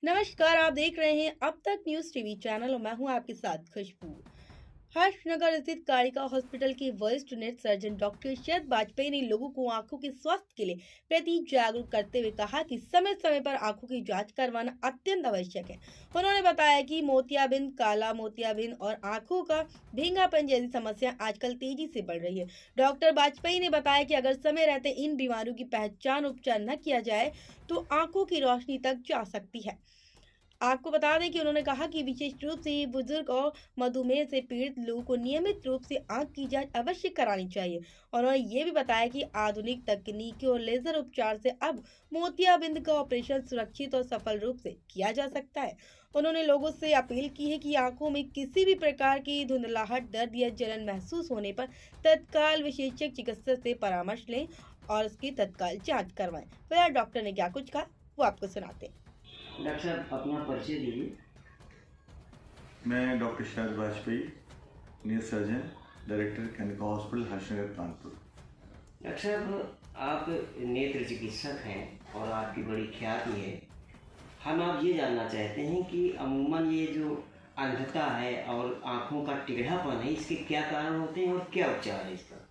नमस्कार, आप देख रहे हैं अब तक न्यूज़ टीवी चैनल और मैं हूं आपके साथ खुशबू। हर्षनगर स्थित कालिका हॉस्पिटल के वरिष्ठ नेत्र सर्जन डॉक्टर शरद वाजपेयी ने लोगों को आंखों के स्वास्थ्य के लिए प्रति जागरूक करते हुए कहा कि समय समय पर आंखों की जांच करवाना अत्यंत आवश्यक है। उन्होंने बताया कि मोतियाबिंद, काला मोतियाबिंद और आंखों का भींगापन जैसी समस्या आजकल तेजी से बढ़ रही है। डॉक्टर वाजपेयी ने बताया कि अगर समय रहते इन बीमारियों की पहचान उपचार न किया जाए तो आंखों की रोशनी तक जा सकती है। आपको बता दें कि उन्होंने कहा कि विशेष रूप से बुजुर्ग और मधुमेह से पीड़ित लोगों को नियमित रूप से आंख की जांच अवश्य करानी चाहिए। और उन्होंने ये भी बताया कि आधुनिक तकनीकी और लेजर उपचार से अब मोतियाबिंद का ऑपरेशन सुरक्षित और सफल रूप से किया जा सकता है। उन्होंने लोगों से अपील की है कि आंखों में किसी भी प्रकार की धुंधलाहट, दर्द या जलन महसूस होने पर तत्काल विशेषज्ञ चिकित्सक से परामर्श लें और उसकी तत्काल जाँच करवाएं। फिलहाल डॉक्टर ने क्या कुछ कहा वो आपको सुनाते हैं। डॉक्टर साहब अपना परिचय दीजिए। मैं डॉक्टर शरद वाजपेयी, नेत्र surgeon, director Kalika hospital, Harshnagar, Kanpur. Doctor साहब आप नेत्र चिकित्सक हैं और आपकी बड़ी ख्याति है। हम आप ये जानना चाहते हैं कि अमूमन ये जो अंधता है और आँखों का टेढ़ापन है, इसके क्या कारण होते हैं और क्या उपचार है इसका?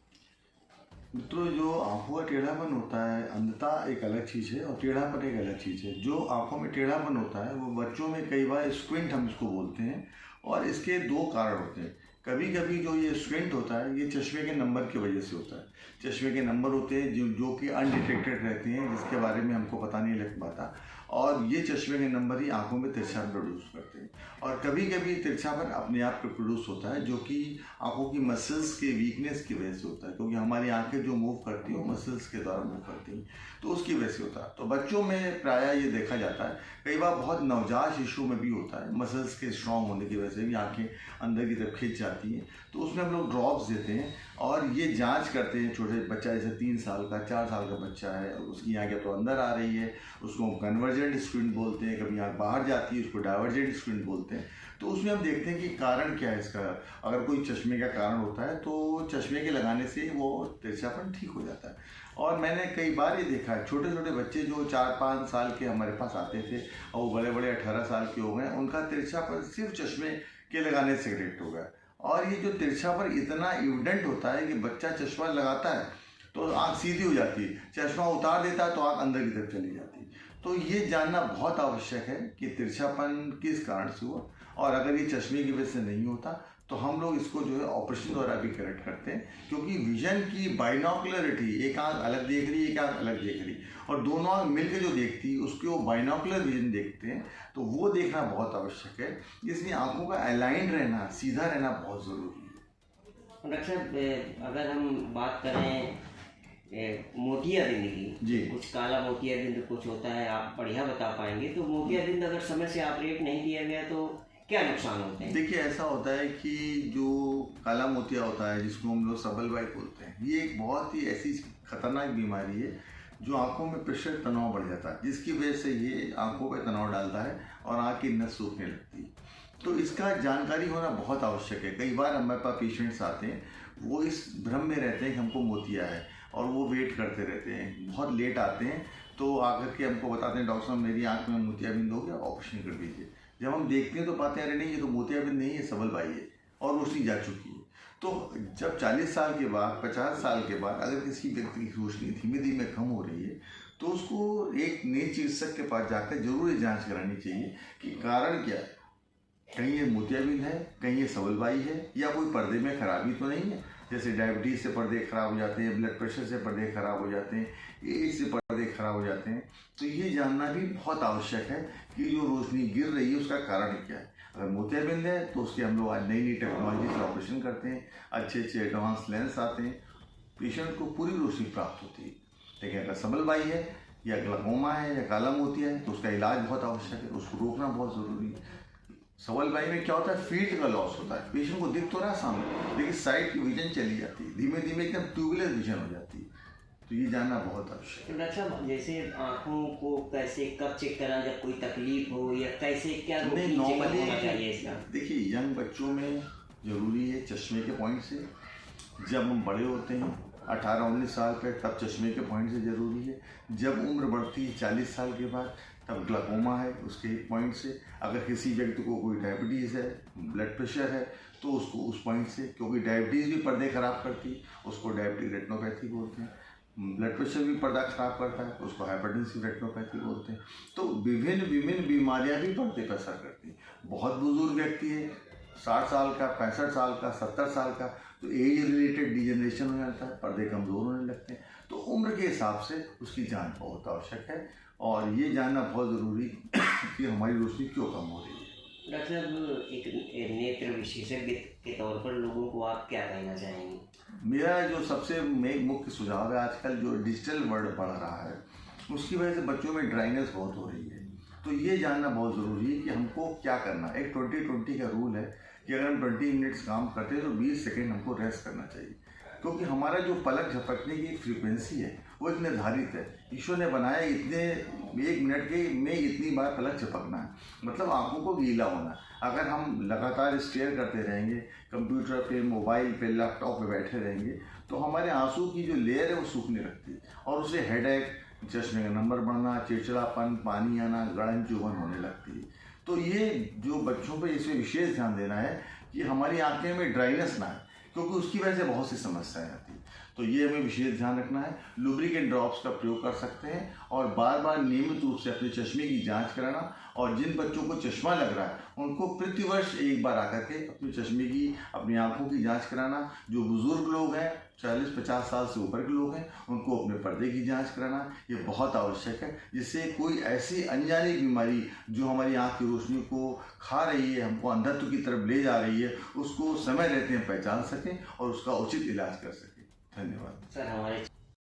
तो जो आंखों का टेढ़ापन होता है, अंधता एक अलग चीज़ है और टेढ़ापन एक अलग चीज़ है। जो आंखों में टेढ़ापन होता है वो बच्चों में कई बार स्क्विंट हम इसको बोलते हैं और इसके दो कारण होते हैं। कभी कभी जो ये स्क्विंट होता है ये चश्मे के नंबर की वजह से होता है। चश्मे के नंबर होते हैं जो कि अनडिटेक्टेड रहते हैं, जिसके बारे में हमको पता नहीं लग पाता, और ये चश्मे के नंबर ही आंखों में तिरछापन प्रोड्यूस करते हैं। और कभी कभी तिरछापन अपने आप प्रोड्यूस होता है जो कि आंखों की मसल्स के वीकनेस की वजह से होता है, क्योंकि हमारी आंखें जो मूव करती हैं वो मसल्स के द्वारा मूव करती हैं, तो उसकी वजह से होता है। तो बच्चों में प्रायः ये देखा जाता है, कई बार बहुत नवजात शिशु में भी होता है, मसल्स के स्ट्रॉन्ग होने की वजह से भी आंखें अंदर की तरफ खिंच जाती हैं। तो उसमें हम लोग ड्रॉप्स देते हैं और ये जांच करते हैं। छोटे बच्चा जैसे 3 साल का, 4 साल का बच्चा है, उसकी आंखें तो अंदर आ रही है, उसको हम कन्वर्जेंट स्क्विंट बोलते हैं। कभी आंख बाहर जाती है, उसको डाइवर्जेंट स्क्विंट बोलते हैं। तो उसमें हम देखते हैं कि कारण क्या है इसका। अगर कोई चश्मे का कारण होता है तो चश्मे के लगाने से वो तिरछापन ठीक हो जाता है। और मैंने कई बार ये देखा है, छोटे छोटे बच्चे जो 4-5 साल के हमारे पास आते थे और वो बड़े बड़े 18 साल के हो गए, उनका तिरछापन सिर्फ चश्मे के लगाने से करेक्ट हो गया। और ये जो तिरछापन इतना एविडेंट होता है कि बच्चा चश्मा लगाता है तो आँख सीधी हो जाती है, चश्मा उतार देता है तो आँख अंदर की तरफ चली जाती है। तो ये जानना बहुत आवश्यक है कि तिरछापन किस कारण से हुआ, और अगर ये चश्मे की वजह से नहीं होता तो हम लोग इसको जो है ऑपरेशन द्वारा भी करेक्ट करते हैं। क्योंकि विजन की बाइनोकुलरिटी, एक आँख अलग देख रही है, एक आँख अलग देख रही है, और दोनों आँख मिलकर जो देखती है उसके वो बाइनोकुलर विजन देखते हैं, तो वो देखना बहुत आवश्यक है। इसलिए आँखों का अलाइंड रहना, सीधा रहना बहुत ज़रूरी है। डॉक्टर साहब अगर हम बात करें मोतियाबिंद की, जी, कुछ काला मोतियाबिंद कुछ होता है, आप बढ़िया बता पाएंगे? तो मोतियाबिंद अगर समय से ऑपरेट नहीं किया गया तो क्या नुकसान होते हैं? देखिए ऐसा होता है कि जो काला मोतिया होता है, जिसको हम लोग सबलबाई बोलते हैं, ये एक बहुत ही ऐसी खतरनाक बीमारी है जो आंखों में प्रेशर, तनाव बढ़ जाता है, जिसकी वजह से ये आंखों पे तनाव डालता है और आंख की नस सूखने लगती है। तो इसका जानकारी होना बहुत आवश्यक है। कई बार हमारे पास पेशेंट्स आते हैं, वो इस भ्रम में रहते हैं कि हमको मोतिया है और वो वेट करते रहते हैं, बहुत लेट आते हैं, तो आकर के हमको बताते हैं डॉक्टर साहब मेरी आँख में मोतियाबिंद हो गया, ऑपरेशन कर दीजिए। जब हम देखते हैं तो पाते हैं अरे नहीं, ये तो मोतियाबिंद नहीं है, सबलबाई है और रोशनी जा चुकी है। तो जब 40 साल के बाद, 50 साल के बाद अगर किसी व्यक्ति की रोशनी धीमे धीमे कम हो रही है तो उसको एक नेत्र चिकित्सक के पास जाकर जरूर ये जाँच करानी चाहिए कि कारण क्या है। कहीं ये मोतियाबिंद है, कहीं ये सबलबाई है, या कोई पर्दे में खराबी तो नहीं है। जैसे डायबिटीज़ से पर्दे खराब हो जाते हैं, ब्लड प्रेशर से पर्दे खराब हो जाते हैं, एज से पर्दे खराब हो जाते हैं। तो ये जानना भी बहुत आवश्यक है कि जो रोशनी गिर रही है उसका कारण क्या है। अगर मोतियाबिंद है तो उसके हम लोग आज नई नई टेक्नोलॉजी से ऑपरेशन करते हैं, अच्छे अच्छे एडवांस लेंस आते हैं, पेशेंट को पूरी रोशनी प्राप्त होती है। लेकिन अगर सबलबाई है या ग्लाकोमा है या काला मोतिया है तो उसका इलाज बहुत आवश्यक है, उसको रोकना बहुत ज़रूरी है। सबलबाई में क्या होता है, फील्ड का लॉस होता है, पेशेंट को दिख तो रहा सामने लेकिन साइड की विजन चली जाती है, धीमे धीमे एकदम ट्यूबुलर विजन हो जाती है। तो ये जानना बहुत आवश्यक है। डॉक्टर साहब जैसे आँखों को कैसे कब चेक करना, जब कोई तकलीफ हो या कैसे क्या नॉर्मली होना चाहिए इसका? देखिए यंग बच्चों में जरूरी है चश्मे के पॉइंट से, जब हम बड़े होते हैं 18-19 साल पे तब चश्मे के पॉइंट से ज़रूरी है, जब उम्र बढ़ती है 40 साल के बाद तब ग्लाकोमा है उसके पॉइंट से, अगर किसी व्यक्ति को कोई डायबिटीज़ है, ब्लड प्रेशर है, तो उसको उस पॉइंट से, क्योंकि डायबिटीज़ भी पर्दे खराब करती, उसको डायबिटिक रेटिनोपैथी बोलते हैं। ब्लड प्रेशर भी पर्दा खराब करता है, उसको हाइपरटेंसिव रेटिनोपैथी बोलते हैं। तो विभिन्न बीमारियां भी पर्दे पर असर करती हैं। बहुत बुजुर्ग व्यक्ति है, 60 साल का, 65 साल का, 70 साल का, तो एज रिलेटेड डिजेनरेशन हो जाता है, पर्दे कमज़ोर होने लगते हैं। तो उम्र के हिसाब से उसकी जांच बहुत आवश्यक है और ये जानना बहुत ज़रूरी कि हमारी रोशनी क्यों कम हो रही है। डॉक्टर साहब, एक नेत्र विशेषज्ञ के तौर पर लोगों को आप क्या कहना चाहेंगे? मेरा जो सबसे मुख्य सुझाव है, आजकल जो डिजिटल वर्ल्ड बढ़ रहा है उसकी वजह से बच्चों में ड्राइनेस बहुत हो रही है। तो ये जानना बहुत ज़रूरी है कि हमको क्या करना है। एक 20-20 का रूल है कि अगर हम 20 मिनट्स काम करते हैं तो 20 सेकेंड हमको रेस्ट करना चाहिए, क्योंकि हमारा जो पलक झपकने की फ्रीक्वेंसी है वो एक निर्धारित है। ईश्वर ने बनाया इतने 1 मिनट के में इतनी बार पलक झपकना है, मतलब आंखों को गीला होना है। अगर हम लगातार स्टेयर करते रहेंगे, कंप्यूटर पे, मोबाइल पे, लैपटॉप पे बैठे रहेंगे, तो हमारे आंसू की जो लेयर है वो सूखने लगती है और उससे हेडेक, चश्मे का नंबर बढ़ना, चिड़चिड़ापन, पानी आना, गड़न चुभन होने लगती है। तो ये जो बच्चों पे इसमें विशेष ध्यान देना है कि हमारी आंखें में ड्राइनेस ना है, क्योंकि उसकी वजह से बहुत सी समस्याएं आती हैं। तो ये हमें विशेष ध्यान रखना है। लुब्रिकेंट ड्रॉप्स का प्रयोग कर सकते हैं और बार बार नियमित रूप से अपने चश्मे की जांच कराना, और जिन बच्चों को चश्मा लग रहा है उनको प्रतिवर्ष एक बार आकर के अपने चश्मे की, अपनी आंखों की जांच कराना। जो बुजुर्ग लोग हैं, 40-50 साल से ऊपर के लोग हैं, उनको अपने पर्दे की जांच कराना ये बहुत आवश्यक है, जिससे कोई ऐसी अनजानी बीमारी जो हमारी आँख की रोशनी को खा रही है, हमको अंधत्व की तरफ ले जा रही है, उसको समय रहते हैं पहचान सकें और उसका उचित इलाज कर सकें। धन्यवाद सर, हमारे